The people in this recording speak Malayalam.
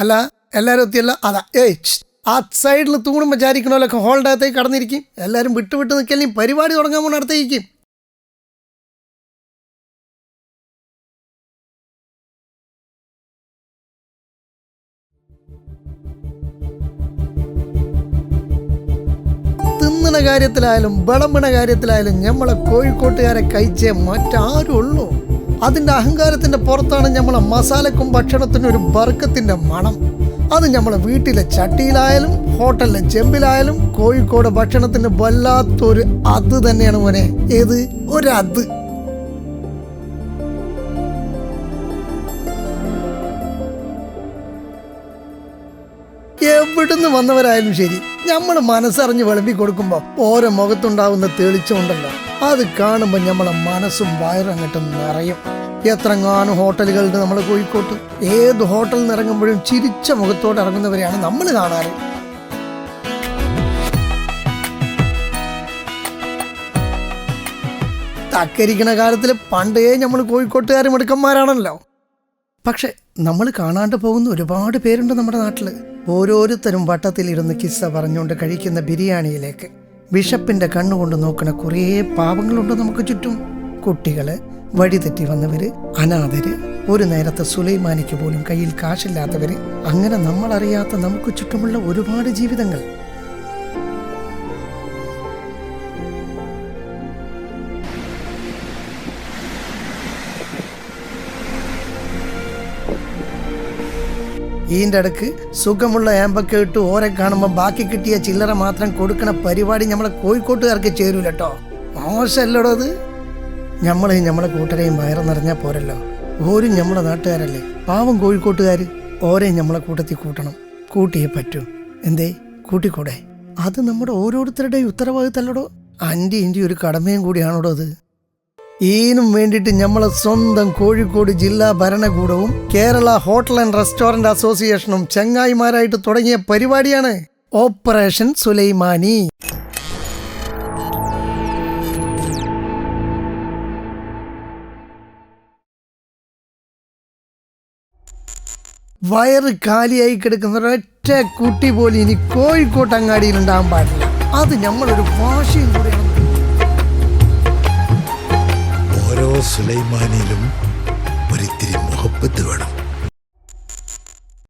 അല്ല എല്ലാവരും എത്തിയല്ല അതാ ആ സൈഡിൽ തൂണും വിചാരിക്കണമല്ലൊക്കെ ഹോളിൻ്റെ അകത്തേക്ക് കടന്നിരിക്കും. എല്ലാവരും വിട്ട് നിൽക്കല്ലേ, പരിപാടി തുടങ്ങാൻ പോണ അടുത്തേക്കും. തിന്നണ കാര്യത്തിലായാലും വിളമ്പണ കാര്യത്തിലായാലും നമ്മളെ കോഴിക്കോട്ടുകാരെ കഴിച്ചേ മറ്റാരും ഉള്ളൂ. അതിൻ്റെ അഹങ്കാരത്തിൻ്റെ പുറത്താണ് നമ്മളെ മസാലക്കും ഭക്ഷണത്തിനും ഒരു ബർക്കത്തിൻ്റെ മണം. അത് നമ്മളെ വീട്ടിലെ ചട്ടിയിലായാലും ഹോട്ടലിലെ ചെമ്പിലായാലും കോഴിക്കോട് ഭക്ഷണത്തിന് വല്ലാത്തൊരു അത് തന്നെയാണ് മോനെ. ഏത് ഒരത്. എവിടുന്ന് വന്നവരായാലും ശരി, നമ്മൾ മനസ്സറിഞ്ഞ് വിളമ്പി കൊടുക്കുമ്പോൾ ഓരോ മുഖത്തുണ്ടാവുന്ന തെളിച്ചമുണ്ടല്ലോ, അത് കാണുമ്പോൾ നമ്മളെ മനസ്സും വയറും അങ്ങോട്ട് നിറയും. എത്രങ്ങാനും ഹോട്ടലുകളുണ്ട് നമ്മളെ കോഴിക്കോട്ട്. ഏത് ഹോട്ടലിൽ നിന്ന് ഇറങ്ങുമ്പോഴും ചിരിച്ച മുഖത്തോടെ ഇറങ്ങുന്നവരെയാണ് നമ്മൾ കാണാറ്. തക്കരിക്കണ കാലത്തിൽ പണ്ടേ നമ്മൾ കോഴിക്കോട്ടുകാരും മിടുക്കന്മാരാണല്ലോ. പക്ഷെ നമ്മൾ കാണാണ്ട് പോകുന്ന ഒരുപാട് പേരുണ്ട് നമ്മുടെ നാട്ടിൽ. ഓരോരുത്തരും വട്ടത്തിലിരുന്ന് കിസ്സ പറഞ്ഞുകൊണ്ട് കഴിക്കുന്ന ബിരിയാണിയിലേക്ക് വിശപ്പിൻ്റെ കണ്ണുകൊണ്ട് നോക്കുന്ന കുറേ പാവങ്ങളുണ്ട് നമുക്ക് ചുറ്റും. കുട്ടികള്, വഴിതെറ്റി വന്നവര്, അനാഥര്, ഒരു നേരത്തെ സുലൈമാനിക്ക് പോലും കയ്യിൽ കാശില്ലാത്തവര്, അങ്ങനെ നമ്മളറിയാത്ത നമുക്ക് ചുറ്റുമുള്ള ഒരുപാട് ജീവിതങ്ങൾ. ഈൻ്റെ ഇടക്ക് സുഖമുള്ള ഏമ്പൊക്കെ ഇട്ട് ഓരെ കാണുമ്പോൾ ബാക്കി കിട്ടിയ ചില്ലറ മാത്രം കൊടുക്കണ പരിപാടി നമ്മളെ കോഴിക്കോട്ടുകാർക്ക് ചേരൂല കേട്ടോ. മോശമല്ലടോ അത്. നമ്മളെ കൂട്ടരെയും വയറ് നിറഞ്ഞാൽ പോരല്ലോ. ഓരും നമ്മളെ നാട്ടുകാരല്ലേ, പാവം കോഴിക്കോട്ടുകാർ. ഓരെയും നമ്മളെ കൂട്ടത്തിൽ കൂട്ടണം. കൂട്ടിയേ പറ്റൂ. എന്തേ കൂട്ടിക്കൂടെ? അത് നമ്മുടെ ഓരോരുത്തരുടെയും ഉത്തരവാദിത്തല്ലടോ. അൻ്റെ ഒരു കടമയും കൂടിയാണോടോ അത്. ഈനും വേണ്ടിയിട്ട് നമ്മളെ സ്വന്തം കോഴിക്കോട് ജില്ലാ ഭരണകൂടവും കേരള ഹോട്ടൽ ആൻഡ് റെസ്റ്റോറന്റ് അസോസിയേഷനും ചങ്ങായിമാരായിട്ട് തുടങ്ങിയ പരിപാടിയാണ് ഓപ്പറേഷൻ സുലൈമാനി. വയറ് കാലിയായി കിടക്കുന്ന ഒരൊറ്റ കുട്ടി പോലും ഇനി കോഴിക്കോട്ട് അങ്ങാടിയിൽ ഉണ്ടാകാൻ പാടില്ല. അത് നമ്മളൊരു ഭാഷയും കൂടെയാണ്. ഓരോ സുലൈമാനിയിലും ഒരിത്തിരി മുഹബത്ത് വേണം.